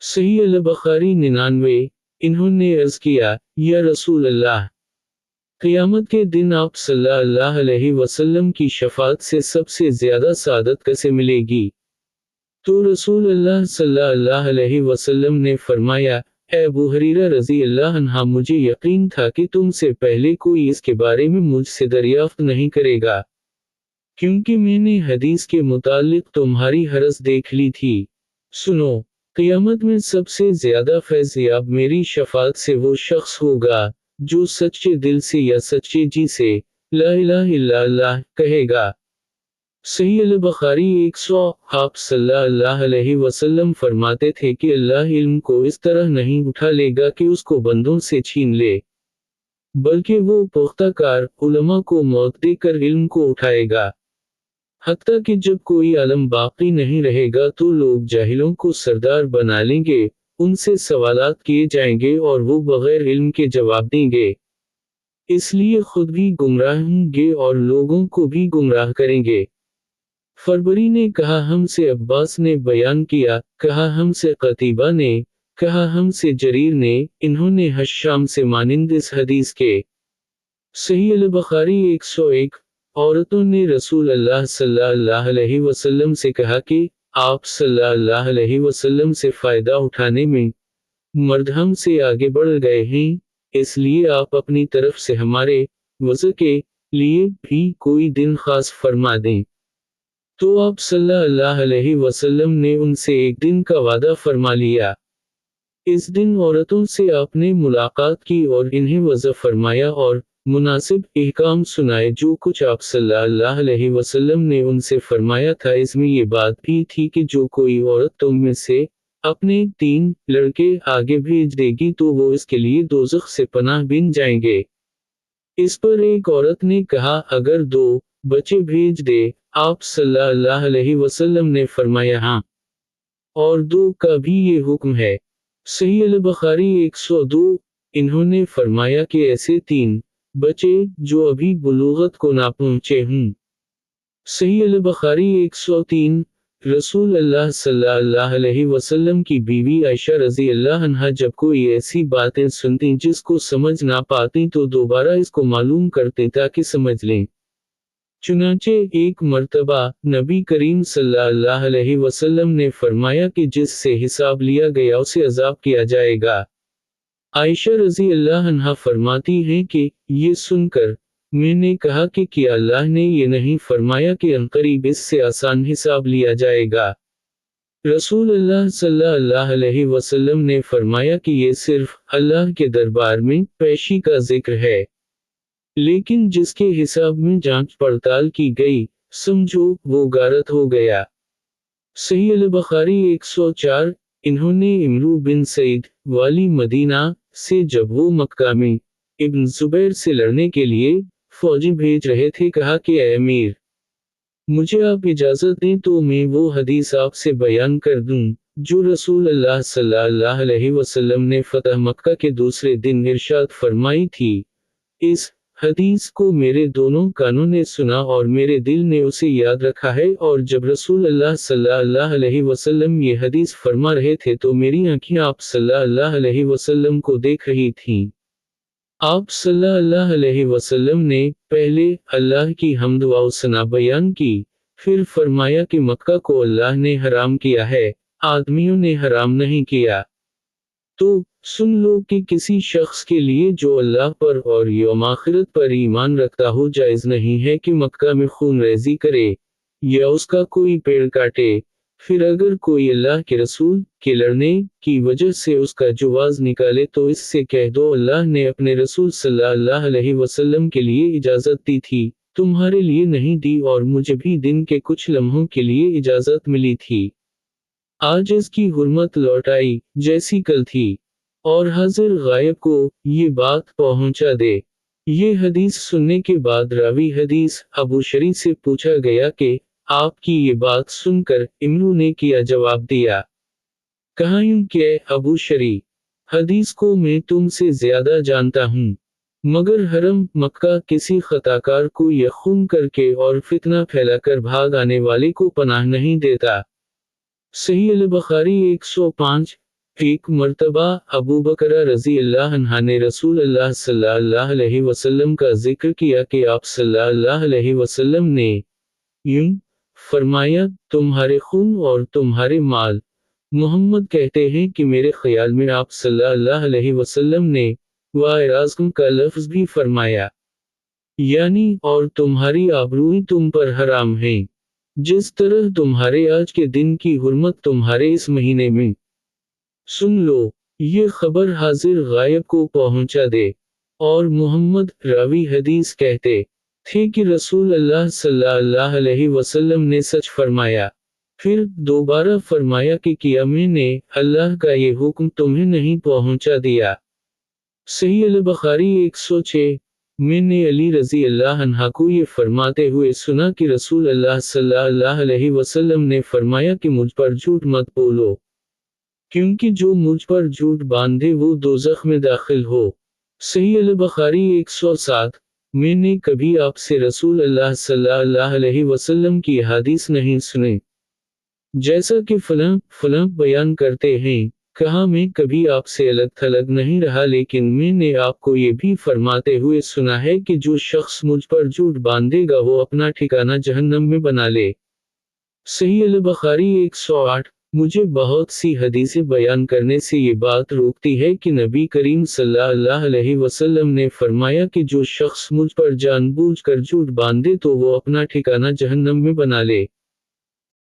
सही अल-बखारी 99। इन्होंने अर्ज़ किया, या रसूल अल्लाह, क़यामत के दिन आप सल्लल्लाहु अलैहि वसल्लम की शफ़ाअत से सबसे ज़्यादा सआदत कैसे मिलेगी? तो रसूल अल्लाह सल्लल्लाहु अलैहि वसल्लम ने फरमाया, ए अबू हुरैरा रज़ी अल्लाह अन्हा, मुझे यकीन था कि तुमसे पहले कोई इसके बारे में मुझसे दरियाफ्त नहीं करेगा, क्योंकि मैंने हदीस के मुतालिक तुम्हारी हरस देख ली थी। सुनो, क़यामत में सबसे ज़्यादा फैज़याब मेरी शफ़ाअत से वो शख्स होगा, जो सच्चे दिल से या सच्चे जी से ला इलाहा इल्लल्लाह कहेगा। सही अल-बखारी 100। आप सल्लल्लाहु अलैहि वसल्लम फरमाते थे कि अल्लाह इल्म को इस तरह नहीं उठा लेगा कि उसको बंदों से छीन ले, बल्कि वो पुख्ता कार उलमा को मौत देकर इल्म को उठाएगा। हत्ता कि जब कोई आलम बाकी नहीं रहेगा तो लोग जाहिलों को सरदार बना लेंगे, उनसे सवालात किए जाएंगे और वो बगैर इल्म के जवाब देंगे। इसलिए खुद भी गुमराह होंगे और लोगों को भी गुमराह करेंगे। फरबरी ने कहा, हमसे अब्बास ने बयान किया, कहा हमसे कतीबा ने, कहा हमसे जरीर ने, इन्होंने हश्शाम से मानिंद इस हदीस के। सही अल-बखारी 101। औरतों ने रसूल अल्लाह सल्लल्लाहु अलैहि वसल्लम से कहा कि आप सल्लल्लाहु अलैहि वसल्लम से फ़ायदा उठाने में मर्द हमसे आगे बढ़ गए हैं, इसलिए आप अपनी तरफ से हमारे वज़ू के लिए भी कोई दिन ख़ास फरमा दें। तो आप सल्लल्लाहु अलैहि वसल्लम ने उनसे एक दिन का वादा फरमा लिया। इस दिन औरतों से आपने मुलाकात की और इन्हें वज़ू फरमाया और मुनासिब अहकाम सुनाए जो कुछ आप सल्लल्लाहु अलैहि वसल्लम ने उनसे फरमाया था। इसमें ये बात भी थी कि जो कोई औरत तुम में से अपने 3 लड़के आगे भेज देगी तो वो इसके लिए दोज़ख से पनाह बिन जाएंगे। इस पर एक औरत ने कहा, अगर 2 बच्चे भेज दे, आप सल्लल्लाहु अलैहि वसल्लम ने फरमाया हाँ, और 2 का भी ये हुक्म है। सही अल-बखारी 102। इन्होंने फरमाया कि ऐसे 3 बच्चे जो अभी बुलूगत को ना पहुँचे हों। सही अल-बखारी 103। रसूल अल्लाह सल्लल्लाहु अलैहि वसल्लम की बीवी आयशा रज़ी अल्लाह अन्हा जब कोई ऐसी बातें सुनती जिसको समझ ना पाती तो दोबारा इसको मालूम करते ताकि समझ लें। चुनांचे एक मर्तबा नबी करीम सल्लल्लाहु अलैहि वसल्लम ने फरमाया कि जिससे हिसाब लिया गया उसे अज़ाब किया जाएगा। आयशा रज़ी अल्लाह अन्हा फरमाती हैं कि ये सुनकर मैंने कहा कि क्या अल्लाह ने ये नहीं फरमाया कि अनकरीब इससे आसान हिसाब लिया जाएगा? रसूल अल्लाह सल्लल्लाहु अलैहि वसल्लम ने फरमाया कि ये सिर्फ अल्लाह के दरबार में पेशी का जिक्र है, लेकिन जिसके हिसाब में जांच पड़ताल की गई, समझो वो गारत हो गया। सही अल-बखारी 104। इन्होंने इमरू बिन सईद वाली मदीना से जब वो मक्का में इब्न जुबैर से लड़ने के लिए फौजी भेज रहे थे कहा कि ए अमीर, मुझे आप इजाज़त दें तो मैं वो हदीस आपसे बयान कर दूं, जो रसूल अल्लाह सल्लल्लाहु अलैहि वसल्लम ने फ़तह मक्का के दूसरे दिन इरशाद फरमाई थी। इस हदीस को मेरे दोनों कानों ने सुना और मेरे दिल ने उसे याद रखा है, और जब रसूल अल्लाह सल्लल्लाहु अलैहि वसल्लम ये हदीस फरमा रहे थे तो मेरी आँखें आप सल्लल्लाहु अलैहि वसल्लम को देख रही थीं। आप सल्लल्लाहु अलैहि वसल्लम ने पहले अल्लाह की हम्द व सना बयान की, फिर फरमाया कि मक्का को अल्लाह ने हराम किया है, आदमियों ने हराम नहीं किया। तो सुन लो कि किसी शख्स के लिए जो अल्लाह पर और यौम आखिरत पर ईमान रखता हो जायज़ नहीं है कि मक्का में खून रेज़ी करे या उसका कोई पेड़ काटे। फिर अगर कोई अल्लाह के रसूल के लड़ने की वजह से उसका जुवाज़ निकाले तो इससे कह दो अल्लाह ने अपने रसूल सल्लल्लाहु अलैहि वसल्लम के लिए इजाज़त दी थी, तुम्हारे लिए नहीं दी, और मुझे भी दिन के कुछ लम्हों के लिए इजाज़त मिली थी। आज इसकी हुर्मत लौट आई जैसी कल थी, और हाजिर गायब को ये बात पहुंचा दे। ये हदीस सुनने के बाद रावी हदीस अबू शरी से पूछा गया कि आपकी ये बात सुनकर इमरू ने किया जवाब दिया। कहा यूं कि अबू शरी, हदीस को मैं तुमसे ज्यादा जानता हूँ, मगर हरम मक्का किसी खताकार को या खून करके और फितना फैलाकर भाग आने वाले को पनाह नहीं देता। सही अल-बखारी 105। ایک مرتبہ ابو بکر رضی اللہ عنہ نے رسول اللہ صلی اللہ علیہ وسلم کا ذکر کیا کہ آپ صلی اللہ علیہ وسلم نے یوں فرمایا، تمہارے خون اور تمہارے مال۔ محمد کہتے ہیں کہ میرے خیال میں آپ صلی اللہ علیہ وسلم نے وَإِرَازْكُمْ کا لفظ بھی فرمایا، یعنی اور تمہاری آبروئیں تم پر حرام ہیں، جس طرح تمہارے آج کے دن کی حرمت تمہارے اس مہینے میں۔ سن لو، یہ خبر حاضر غائب کو پہنچا دے۔ اور محمد راوی حدیث کہتے تھے کہ رسول اللہ صلی اللہ علیہ وسلم نے سچ فرمایا۔ پھر دوبارہ فرمایا کہ کیا میں نے اللہ کا یہ حکم تمہیں نہیں پہنچا دیا؟ صحیح البخاری 106۔ میں نے علی رضی اللہ عنہ کو یہ فرماتے ہوئے سنا کہ رسول اللہ صلی اللہ علیہ وسلم نے فرمایا کہ مجھ پر جھوٹ مت بولو، کیونکہ جو مجھ پر جھوٹ باندھے وہ دوزخ میں داخل ہو۔ صحیح البخاری 107۔ میں نے کبھی آپ سے رسول اللہ صلی اللہ علیہ وسلم کی حدیث نہیں سنی، جیسا کہ فلاں بیان کرتے ہیں۔ کہا میں کبھی آپ سے الگ تھلگ نہیں رہا، لیکن میں نے آپ کو یہ بھی فرماتے ہوئے سنا ہے کہ جو شخص مجھ پر جھوٹ باندھے گا وہ اپنا ٹھکانہ جہنم میں بنا لے۔ صحیح البخاری 108۔ مجھے بہت سی حدیثیں بیان کرنے سے یہ بات روکتی ہے کہ نبی کریم صلی اللہ علیہ وسلم نے فرمایا کہ جو شخص مجھ پر جان بوجھ کر جھوٹ باندھے تو وہ اپنا ٹھکانہ جہنم میں بنا لے۔